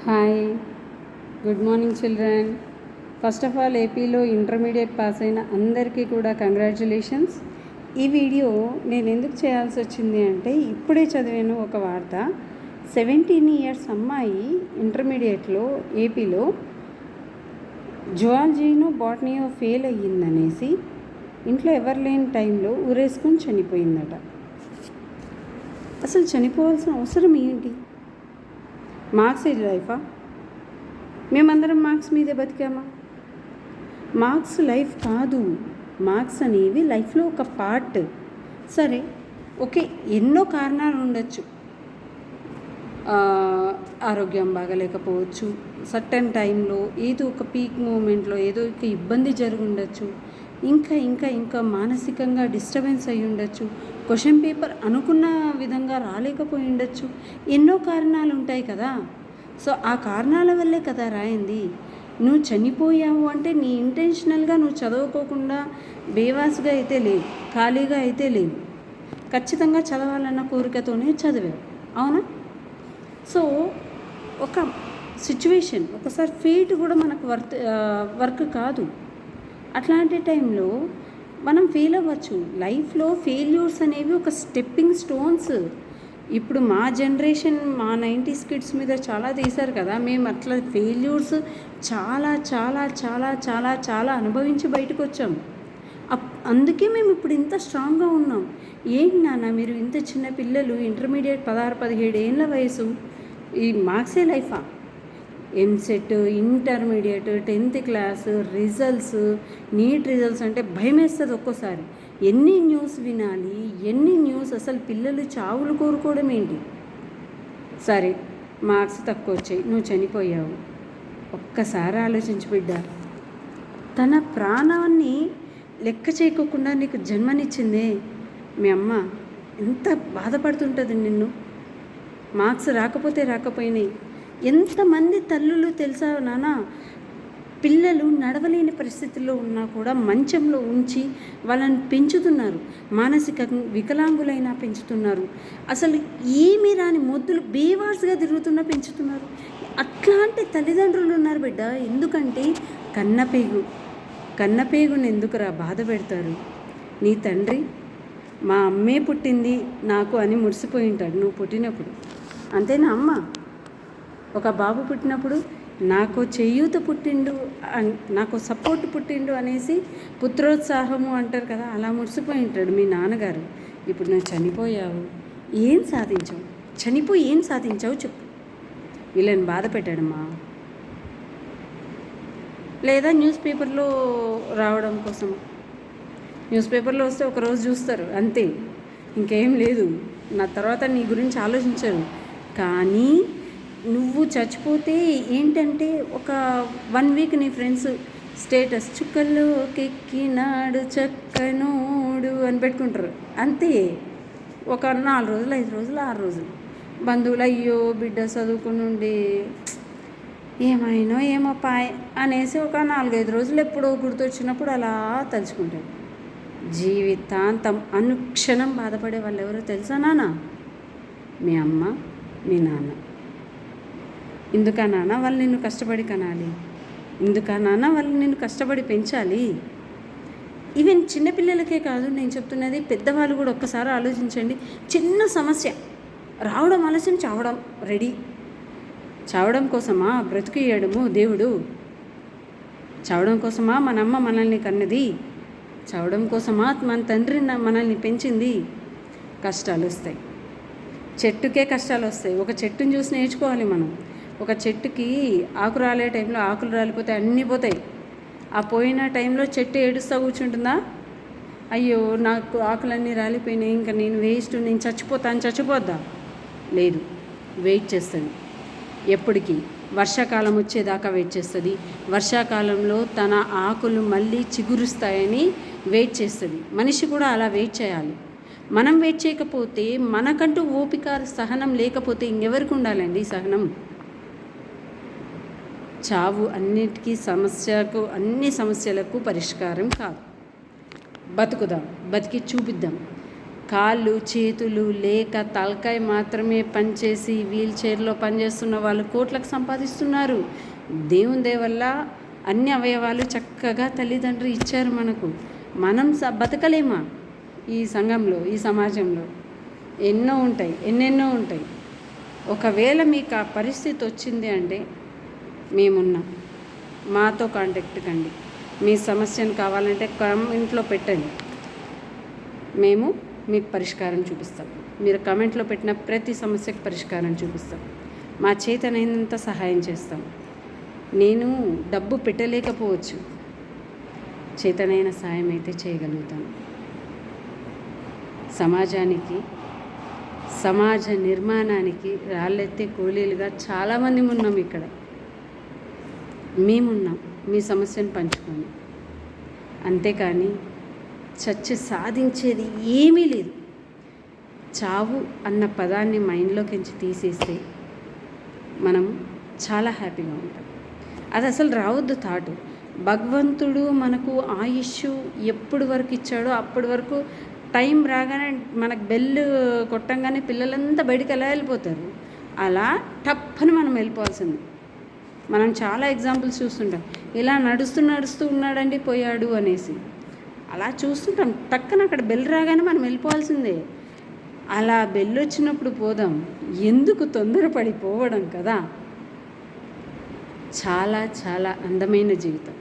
Hi, good morning children. First of all ఏపీలో intermediate pass అయిన అందరికీ కూడా కంగ్రాచ్యులేషన్స్. ఈ వీడియో నేను ఎందుకు చేయాల్సి వచ్చింది అంటే, ఇప్పుడే చదివాను ఒక వార్త. 17 years అమ్మాయి ఇంటర్మీడియట్లో ఏపీలో జువాలజీనో బాటనీయో ఫెయిల్ అయ్యిందనేసి ఇంట్లో ఎవరు లేని టైంలో ఊరేసుకొని చనిపోయిందట. అసలు చనిపోవాల్సిన అవసరం ఏంటి? మార్క్స్ ఇది లైఫా? మేమందరం మార్క్స్ మీదే బతికామా? మార్క్స్ లైఫ్ కాదు. మార్క్స్ అనేవి లైఫ్లో ఒక పార్ట్. సరే, ఓకే, ఎన్నో కారణాలు ఉండొచ్చు. ఆరోగ్యం బాగలేకపోవచ్చు, సర్టన్ టైంలో ఏదో ఒక పీక్ మూమెంట్లో ఏదో ఒక ఇబ్బంది జరిగి ఉండొచ్చు, ఇంకా మానసికంగా డిస్టర్బెన్స్ అయ్యి ఉండొచ్చు, క్వశ్చన్ పేపర్ అనుకున్న విధంగా రాలేకపోయి ఉండొచ్చు. ఎన్నో కారణాలు ఉంటాయి కదా. సో ఆ కారణాల వల్లే కదా రాయింది. నువ్వు చనిపోయావు అంటే నీ ఇంటెన్షనల్గా నువ్వు చదవుకోకుండా బేవాసుగా అయితే లేవు, ఖాళీగా అయితే లేవు. ఖచ్చితంగా చదవాలన్న కోరికతోనే చదివావు, అవునా? సో ఒక సిచ్యువేషన్, ఒకసారి ఫేట్ కూడా మనకు వర్క్ కాదు. అట్లాంటి టైంలో మనం ఫెయిల్ అవ్వచ్చు. లైఫ్లో ఫెయిల్యూర్స్ అనేవి ఒక స్టెప్పింగ్ స్టోన్స్. ఇప్పుడు మా జనరేషన్, మా 90s కిడ్స్ మీద చాలా తీశారు కదా. మేము అట్లా ఫెయిల్యూర్స్ చాలా చాలా చాలా చాలా చాలా అనుభవించి బయటకు వచ్చాం. అందుకే మేము ఇప్పుడు ఇంత స్ట్రాంగ్గా ఉన్నాం. ఏంటి నాన్న మీరు ఇంత చిన్న పిల్లలు, ఇంటర్మీడియట్ 16-17 ఏళ్ళ వయసు, ఈ మార్క్సే లైఫా? EAMCET, intermediate, 10th class results, NEET results అంటే భయం వేస్తుంది ఒక్కోసారి. ఎన్ని న్యూస్ వినాలి, ఎన్ని న్యూస్. అసలు పిల్లలు చావులు కోరుకోవడం ఏంటి? సరే, మార్క్స్ తక్కువ వచ్చాయి, నువ్వు చనిపోయావు. ఒక్కసారి ఆలోచించి బిడ్డ, తన ప్రాణాన్ని లెక్క చేయకోకుండా నీకు జన్మనిచ్చిందే మీ అమ్మ ఎంత బాధపడుతుంటుంది నిన్ను. మార్క్స్ రాకపోయినాయి. ఎంతమంది తల్లులు తెలుసా నాన్న, పిల్లలు నడవలేని పరిస్థితుల్లో ఉన్నా కూడా మంచంలో ఉంచి వాళ్ళని పెంచుతున్నారు. మానసిక వికలాంగులైనా పెంచుతున్నారు. అసలు ఏమీ రాని మొద్దులు బేవార్స్గా తిరుగుతున్నా పెంచుతున్నారు. అట్లాంటి తల్లిదండ్రులు ఉన్నారు బిడ్డ. ఎందుకంటే కన్నపేగుని ఎందుకురా బాధ పెడతారు? నీ తండ్రి మా అమ్మే పుట్టింది నాకు అని మురిసిపోయి ఉంటాడు నువ్వు పుట్టినప్పుడు. అంతేనా అమ్మ? ఒక బాబు పుట్టినప్పుడు నాకు చేయూత పుట్టిండు, నాకు సపోర్ట్ పుట్టిండు అనేసి పుత్రోత్సాహము అంటారు కదా, అలా మురిసిపోయి ఉంటాడు మీ నాన్నగారు. ఇప్పుడు నువ్వు చనిపోయావు, ఏం సాధించావు? చనిపోయి ఏం సాధించావు చెప్పు. వీళ్ళని బాధ పెట్టాడమ్మా, లేదా న్యూస్ పేపర్లో రావడం కోసం. న్యూస్ పేపర్లో వస్తే ఒకరోజు చూస్తారు అంతే, ఇంకేం లేదు. నా తర్వాత నీ గురించి ఆలోచించరు. కానీ నువ్వు చచ్చిపోతే ఏంటంటే ఒక 1 week నీ ఫ్రెండ్స్ స్టేటస్ చుక్కల్లోకెక్కినాడు చక్కనోడు అని పెట్టుకుంటారు అంతే. ఒక 4 రోజులు, 5 రోజులు, 6 రోజులు బంధువులు అయ్యో బిడ్డ చదువుకుని ఉండి ఏమో పాయ్ అనేసి ఒక 4-5 రోజులు ఎప్పుడో గుర్తొచ్చినప్పుడు అలా తలుచుకుంటాడు. జీవితాంతం అనుక్షణం బాధపడే వాళ్ళు ఎవరో తెలుసా నాన్న? మీ అమ్మ, మీ నాన్న. ఎందుకా నాన్న వాళ్ళు నిన్ను కష్టపడి కనాలి? ఎందుకా నాన్న వాళ్ళు నిన్ను కష్టపడి పెంచాలి? ఈవెన్ చిన్నపిల్లలకే కాదు నేను చెప్తున్నది, పెద్దవాళ్ళు కూడా ఒక్కసారి ఆలోచించండి. చిన్న సమస్య రావడం ఆలోచన, చావడం రెడీ. చావడం కోసమా బ్రతుకు ఇయ్యడము దేవుడు? చావడం కోసమా మన అమ్మ మనల్ని కన్నది? చావడం కోసమా మన తండ్రి మనల్ని పెంచింది? కష్టాలు వస్తాయి, చెట్టుకే కష్టాలు వస్తాయి. ఒక చెట్టుని చూసి నేర్చుకోవాలి మనం. ఒక చెట్టుకి ఆకు రాలే టైంలో ఆకులు రాలిపోతాయి, అన్నీ పోతాయి. ఆ పోయిన టైంలో చెట్టు ఏడుస్తూ కూర్చుంటుందా? అయ్యో నాకు ఆకులన్నీ రాలిపోయినాయి, ఇంకా నేను వేస్ట్, నేను చచ్చిపోద్దా? లేదు, వెయిట్ చేస్తుంది. ఎప్పటికీ వర్షాకాలం వచ్చేదాకా వెయిట్ చేస్తుంది. వర్షాకాలంలో తన ఆకులు మళ్ళీ చిగురుస్తాయని వెయిట్ చేస్తుంది. మనిషి కూడా అలా వెయిట్ చేయాలి. మనం వెయిట్ చేయకపోతే, మనకంటూ ఓపిక సహనం లేకపోతే ఇంకెవరికి ఉండాలండి సహనం? చావు అన్ని సమస్యలకు పరిష్కారం కాదు. బతుకుదాం, బతికి చూపిద్దాం. కాళ్ళు చేతులు లేక తలకాయ మాత్రమే పనిచేసి వీల్ చైర్లో పనిచేస్తున్న వాళ్ళు కోట్లకు సంపాదిస్తున్నారు. దేవుని దయ వల్ల అన్ని అవయవాలు చక్కగా తల్లిదండ్రులు ఇచ్చారు మనకు. మనం బతకలేమా ఈ సంఘంలో, ఈ సమాజంలో? ఎన్నెన్నో ఉంటాయి. ఒకవేళ మీకు ఆ పరిస్థితి వచ్చింది అంటే మేమున్నాం, మాతో కాంటాక్ట్ కండి. మీ సమస్యను కావాలంటే కామెంట్లో పెట్టండి, మేము మీకు పరిష్కారం చూపిస్తాం. మీరు కామెంట్లో పెట్టిన ప్రతి సమస్యకు పరిష్కారం చూపిస్తాం. మా చేతనైనంత సహాయం చేస్తాం. నేను డబ్బు పెట్టలేకపోవచ్చు, చేతనైన సాయం అయితే చేయగలుగుతాను. సమాజానికి, సమాజ నిర్మాణానికి రాళ్ళెత్తే కూలీలుగా చాలామంది ఉన్నాం ఇక్కడ. మేమున్నాం మీ సమస్యను పంచుకొని. అంతేకాని చచ్చి సాధించేది ఏమీ లేదు. చావు అన్న పదాన్ని మైండ్లోకించి తీసేస్తే మనం చాలా హ్యాపీగా ఉంటాం. అది అసలు రావద్దు థాట్. భగవంతుడు మనకు ఆయుష్ ఎప్పటి వరకు ఇచ్చాడో అప్పటి వరకు టైం రాగానే మనకు బెల్లు కొట్టంగానే పిల్లలంతా బయటికి ఎలా వెళ్ళిపోతారు, అలా టప్పని మనం వెళ్ళిపోవాల్సింది. మనం చాలా ఎగ్జాంపుల్స్ చూస్తుంటాం. ఇలా నడుస్తూ ఉన్నాడండి పోయాడు అనేసి అలా చూస్తుంటాం. టక్కన అక్కడ బెల్ రాగానే మనం వెళ్ళిపోవాల్సిందే. అలా బెల్ వచ్చినప్పుడు పోదాం, ఎందుకు తొందరపడిపోవడం కదా. చాలా చాలా అందమైన జీవితం.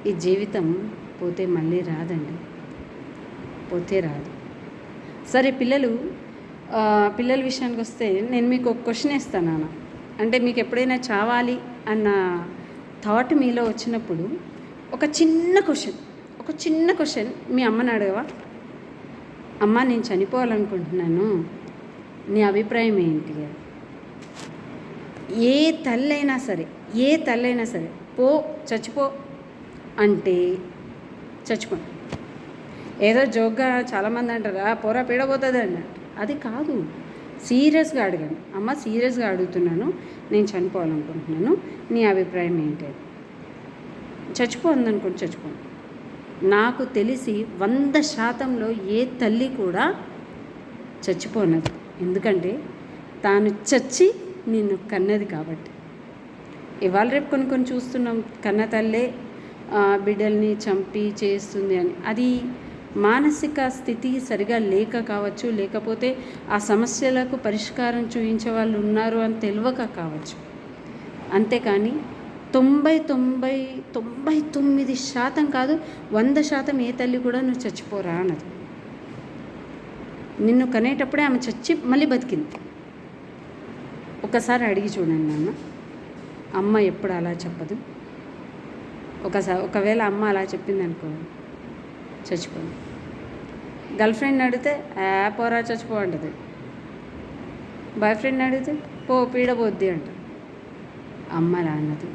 ఈ జీవితం పోతే మళ్ళీ రాదండి, పోతే రాదు. సరే, పిల్లల విషయానికి వస్తే నేను మీకు ఒక క్వశ్చన్ ఇస్తాను నాన్న. అంటే మీకు ఎప్పుడైనా చావాలి అన్న థాట్ మీలో వచ్చినప్పుడు ఒక చిన్న క్వశ్చన్ మీ అమ్మని అడగవా? అమ్మ, నేను చనిపోవాలనుకుంటున్నాను, నీ అభిప్రాయం ఏంటి? ఏ తల్లైనా సరే చచ్చిపో అంటే చచ్చిపో. ఏదో జోక్గా చాలామంది అంటారు, పోరా పీడబోతుంది అన్నట్టు. అది కాదు, సీరియస్గా అడగండి. అమ్మ, సీరియస్గా అడుగుతున్నాను, నేను చనిపోవాలనుకుంటున్నాను, నీ అభిప్రాయం ఏంటి? చచ్చిపో అందనుకోండి, చచ్చిపోండి. నాకు తెలిసి 100%లో ఏ తల్లి కూడా చచ్చిపోనదు. ఎందుకంటే తాను చచ్చి నిన్ను కన్నది కాబట్టి. ఇవాళ రేపు కొన్ని చూస్తున్నాం, కన్న తల్లే బిడ్డల్ని చంపి చేస్తుంది అని. అది మానసిక స్థితి సరిగా లేక కావచ్చు, లేకపోతే ఆ సమస్యలకు పరిష్కారం చూపించే వాళ్ళు ఉన్నారు అని తెలియక కావచ్చు. అంతేకాని 99% కాదు, 100% ఏ తల్లి కూడా నువ్వు చచ్చిపోరా అన్నది. నిన్ను కనేటప్పుడే ఆమె చచ్చి మళ్ళీ బతికింది. ఒకసారి అడిగి చూడండి నాన్న, అమ్మ ఎప్పుడు అలా చెప్పదు. ఒకవేళ అమ్మ అలా చెప్పింది అనుకో, చచ్చిపోయింది. గర్ల్ ఫ్రెండ్ అడిగితే పోరా చచ్చిపో అంటది. బాయ్ ఫ్రెండ్ అడిగితే పీడబోద్ది అంట. అమ్మ అలా అన్నది,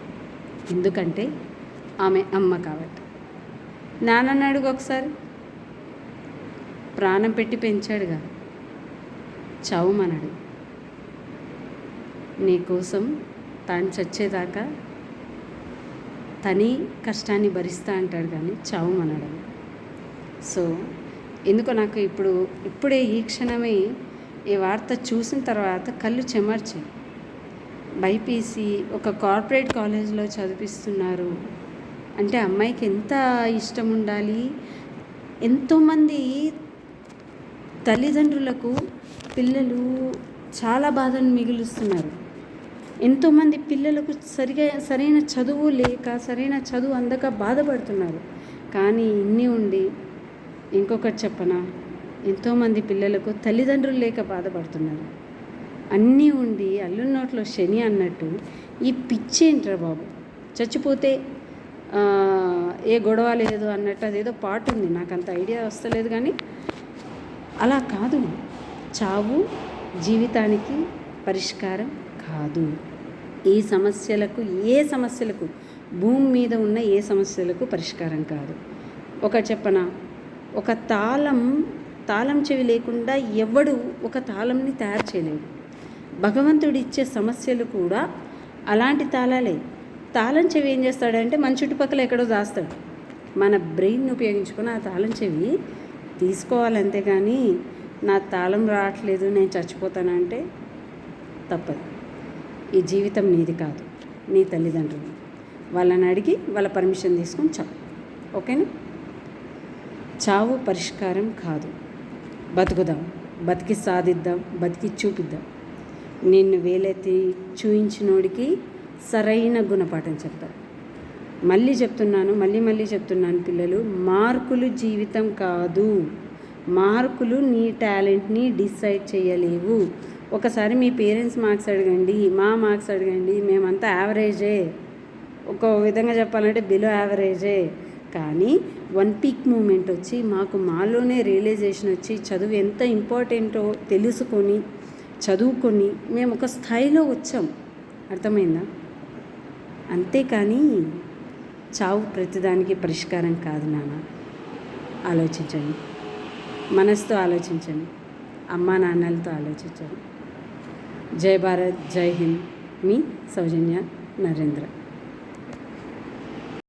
ఎందుకంటే ఆమె అమ్మ కాబట్టి. నాన్నని అడుగు ఒకసారి, ప్రాణం పెట్టి పెంచాడుగా, చావుమనడు. నీకోసం తాను చచ్చేదాకా తని కష్టాన్ని భరిస్తా అంటాడు కానీ చావుమనడు. సో ఎందుకో నాకు ఇప్పుడే ఈ క్షణమే ఈ వార్త చూసిన తర్వాత కళ్ళు చెమర్చాయి. బైపీసీ ఒక కార్పొరేట్ కాలేజ్లో చదివిస్తున్నారు అంటే అమ్మాయికి ఎంత ఇష్టం ఉండాలి. ఎంతోమంది తల్లిదండ్రులకు పిల్లలు చాలా బాధను మిగులుస్తున్నారు. ఎంతోమంది పిల్లలకు సరైన చదువు లేక, సరైన చదువు అందక బాధపడుతున్నారు. కానీ ఇన్ని ఉండి ఇంకొకటి చెప్పనా, ఎంతోమంది పిల్లలకు తల్లిదండ్రులు లేక బాధపడుతున్నారు. అన్నీ ఉండి అల్లుడి నోట్లో శని అన్నట్టు ఈ పిచ్చేంట్రా బాబు, చచ్చిపోతే ఏ గొడవ లేదు అన్నట్టు అదేదో పాట ఉంది, నాకు అంత ఐడియా వస్తలేదు. కానీ అలా కాదు, చావు జీవితానికి పరిష్కారం కాదు. ఏ సమస్యలకు భూమి మీద ఉన్న ఏ సమస్యలకు పరిష్కారం కాదు. ఒకటి చెప్పనా, ఒక తాళం చెవి లేకుండా ఎవడు ఒక తాళంని తయారు చేయలేడు. భగవంతుడు ఇచ్చే సమస్యలు కూడా అలాంటి తాళాలే. తాళం చెవి ఏం చేస్తాడంటే మన చుట్టుపక్కల ఎక్కడో దాస్తాడు. మన బ్రెయిన్ ఉపయోగించుకొని ఆ తాళం చెవి తీసుకోవాలంతే. కానీ నా తాళం రావట్లేదు, నేను చచ్చిపోతానంటే తప్పదు. ఈ జీవితం నీది కాదు, నీ తల్లిదండ్రులు. వాళ్ళని అడిగి వాళ్ళ పర్మిషన్ తీసుకొని చావు. ఓకేనా? చావు పరిష్కారం కాదు. బతుకుదాం, బతికి సాధిద్దాం, బతికి చూపిద్దాం. నిన్ను వేలెత్తి చూయించినోడికి సరైన గుణపాఠం చెప్తారు. మళ్ళీ చెప్తున్నాను పిల్లలు, మార్కులు జీవితం కాదు. మార్కులు నీ టాలెంట్ని డిసైడ్ చేయలేవు. ఒకసారి మీ పేరెంట్స్ మార్క్స్ అడగండి, మా మార్క్స్ అడగండి, మేమంతా యావరేజే. ఒక విధంగా చెప్పాలంటే బిలో యావరేజే. కానీ వన్ పీక్ మూమెంట్ వచ్చి మాలోనే రియలైజేషన్ వచ్చి చదువు ఎంత ఇంపార్టెంటో తెలుసుకొని చదువుకొని మేము ఒక స్థాయిలో వచ్చాం. అర్థమైందా? అంతేకాని చావు ప్రతిదానికి పరిష్కారం కాదు నాన్న. ఆలోచించండి, మనసుతో ఆలోచించండి, అమ్మా నాన్నలతో ఆలోచించండి. జై భారత్, జై హింద్. మీ సౌజన్య నరేంద్ర.